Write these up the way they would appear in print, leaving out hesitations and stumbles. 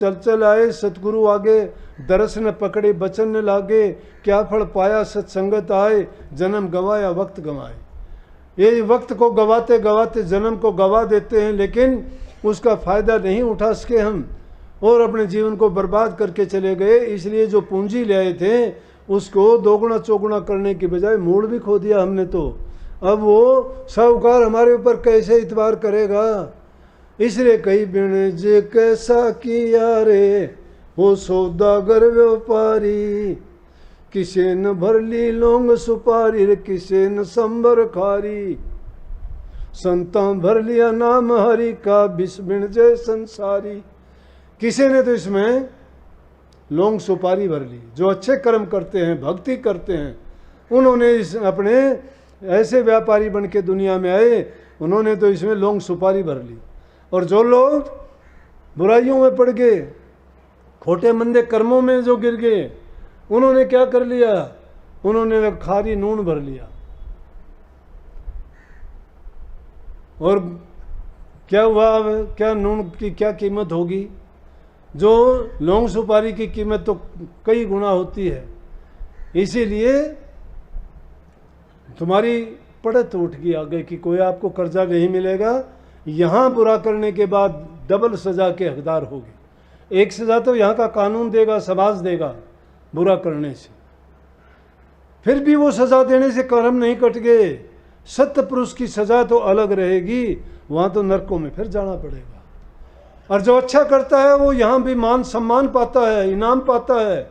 चल चल आए सतगुरु आगे, दरस न पकड़े बचन न लागे, क्या फल पाया सत्संगत आए, जन्म गंवाया वक्त गंवाए। ये वक्त को गवाते गवाते जन्म को गवा देते हैं, लेकिन उसका फायदा नहीं उठा सके हम और अपने जीवन को बर्बाद करके चले गए। इसलिए जो पूंजी ले आए थे उसको दोगुना चौगुना करने की बजाय मूड भी खो दिया हमने। तो अब वो साहूकार हमारे ऊपर कैसे इतबार करेगा। इसलिए कई बिन जे कैसा किया रे वो सौदागर व्यापारी, किसे न भर ली लौंग सुपारी रे किसे न संबर खारी, संता भर लिया नाम हरि का बिस बिन जय संसारी। किसी ने तो इसमें लौंग सुपारी भर ली, जो अच्छे कर्म करते हैं भक्ति करते हैं उन्होंने इस अपने ऐसे व्यापारी बन के दुनिया में आए, उन्होंने तो इसमें लौंग सुपारी भर ली। और जो लोग बुराइयों में पड़ गए, खोटे मंदे कर्मों में जो गिर गए, उन्होंने क्या कर लिया, उन्होंने खारी नून भर लिया। और क्या हुआ, क्या नून की क्या कीमत होगी, जो लौंग सुपारी की कीमत तो कई गुना होती है। इसीलिए तुम्हारी पड़त उठ गई आगे कि कोई आपको कर्जा नहीं मिलेगा, यहाँ बुरा करने के बाद डबल सजा के हकदार होगी। एक सजा तो यहाँ का कानून देगा, समाज देगा बुरा करने से, फिर भी वो सजा देने से कर्म नहीं कट गए। सत्य पुरुष की सजा तो अलग रहेगी, वहाँ तो नरकों में फिर जाना पड़ेगा। और जो अच्छा करता है वो यहाँ भी मान सम्मान पाता है, इनाम पाता है।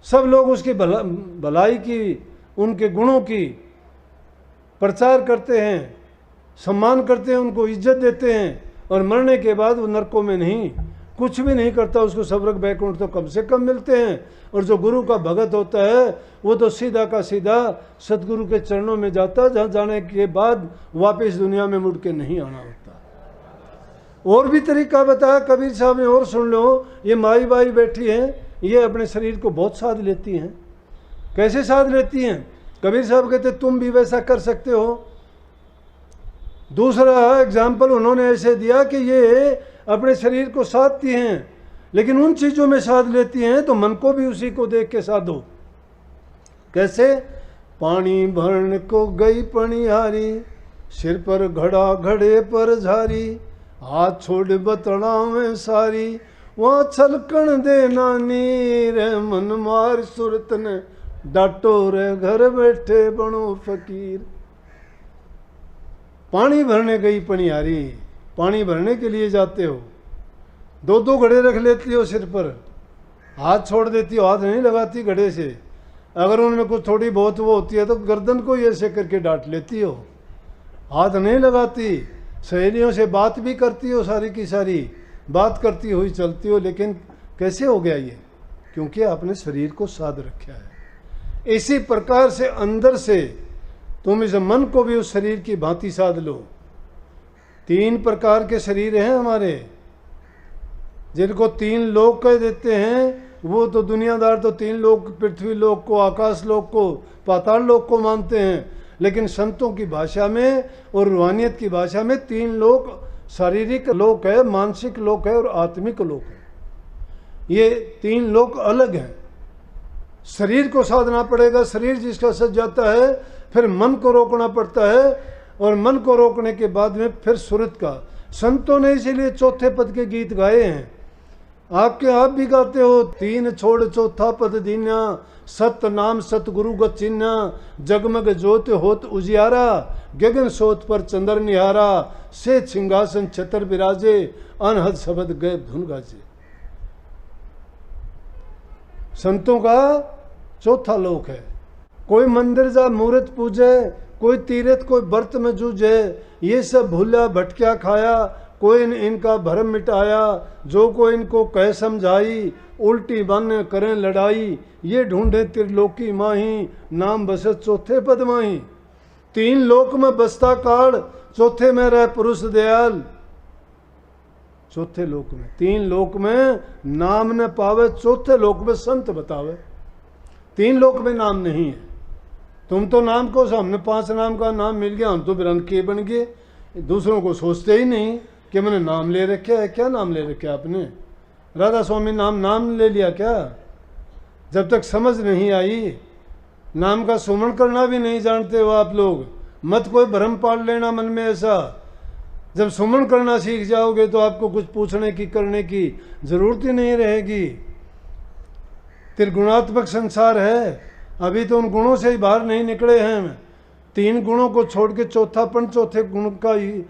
सब लोग उसकी भलाई की, उनके गुणों की प्रचार करते हैं, सम्मान करते हैं, उनको इज्जत देते हैं। और मरने के बाद वो नरकों में नहीं, कुछ भी नहीं करता, उसको स्वर्ग बैकुंठ तो कम से कम मिलते हैं। और जो गुरु का भगत होता है वो तो सीधा का सीधा सतगुरु के चरणों में जाता, जहाँ जाने के बाद वापस दुनिया में मुड़ के नहीं आना होता। और भी तरीका बताया कबीर साहब ने, और सुन लो। ये माई बाई बैठी हैं, ये अपने शरीर को बहुत साध लेती हैं। कैसे साध लेती हैं? कबीर साहब कहते तुम भी वैसा कर सकते हो। दूसरा एग्जाम्पल उन्होंने ऐसे दिया कि ये अपने शरीर को साधती हैं, लेकिन उन चीज़ों में साध लेती हैं तो मन को भी उसी को देख के साधो। कैसे? पानी भरने को गई पनिहारी, सिर पर घड़ा घड़े पर झारी, हाथ छोड़ बतड़ा में सारी, वहाँ छलकन दे नानी रे मन मार सुरत ने, डाटो रे घर बैठे बनो फकीर। पानी भरने गई पनिहारी, पानी भरने के लिए जाते हो, दो दो घड़े रख लेती हो सिर पर, हाथ छोड़ देती हो, हाथ नहीं लगाती घड़े से। अगर उनमें कुछ थोड़ी बहुत वो होती है तो गर्दन को ही ऐसे करके डांट लेती हो, हाथ नहीं लगाती। सहेलियों से बात भी करती हो, सारी की सारी बात करती हुई चलती हो, लेकिन कैसे हो गया ये? क्योंकि आपने शरीर को साध रखा है। इसी प्रकार से अंदर से तुम इस मन को भी उस शरीर की भांति साध लो। 3 प्रकार के शरीर हैं हमारे, जिनको 3 लोक कह देते हैं। वो तो दुनियादार तो 3 लोक, पृथ्वी लोक को, आकाश लोक को, पाताल लोक को मानते हैं, लेकिन संतों की भाषा में और रूहानियत की भाषा में 3 लोक शारीरिक लोक है, मानसिक लोक है और आत्मिक लोक है। ये 3 लोक अलग हैं। शरीर को साधना पड़ेगा, शरीर जिसका सज जाता है फिर मन को रोकना पड़ता है, और मन को रोकने के बाद में फिर सुरत का। संतों ने इसीलिए चौथे पद के गीत गाए हैं, आपके आप भी गाते हो। 3 छोड़ चौथा पद दीन्या, सत नाम सतगुरु गत चिन्हा, जगमग ज्योत होत उजियारा, गगन सोत पर चंद्र निहारा, से सिंहासन छतर विराजे, अनहद शब्द गए धुन गाजे। संतों का चौथा लोक है। कोई मंदिर जा मूर्त पूजे, कोई तीर्थ कोई व्रत में जूझे, ये सब भूला भटकिया खाया, कोई इनका भरम मिटाया, जो कोई इनको कह समझाई, उल्टी बन करें लड़ाई, ये ढूंढे त्रिलोकी माही, नाम बसत चौथे पद माही। 3 लोक में बसता काल, चौथे में रह पुरुष दयाल। चौथे लोक में, 3 लोक में नाम न पावे, चौथे लोक में संत बतावे। 3 लोक में नाम नहीं है। तुम तो नाम को, हमने 5 नाम का नाम मिल गया, हम तो बिरन के बन गए। दूसरों को सोचते ही नहीं कि मैंने नाम ले रखा है। क्या नाम ले रखा है आपने? राधा स्वामी नाम ले लिया क्या? जब तक समझ नहीं आई, नाम का सुमरण करना भी नहीं जानते हो आप लोग। मत कोई भ्रम पाल लेना मन में ऐसा। जब सुमरण करना सीख जाओगे तो आपको कुछ पूछने की करने की जरूरत ही नहीं रहेगी। त्रिगुणात्मक संसार है, अभी तो उन गुणों से ही बाहर नहीं निकले हैं। 3 गुणों को छोड़ के चौथे गुण का ही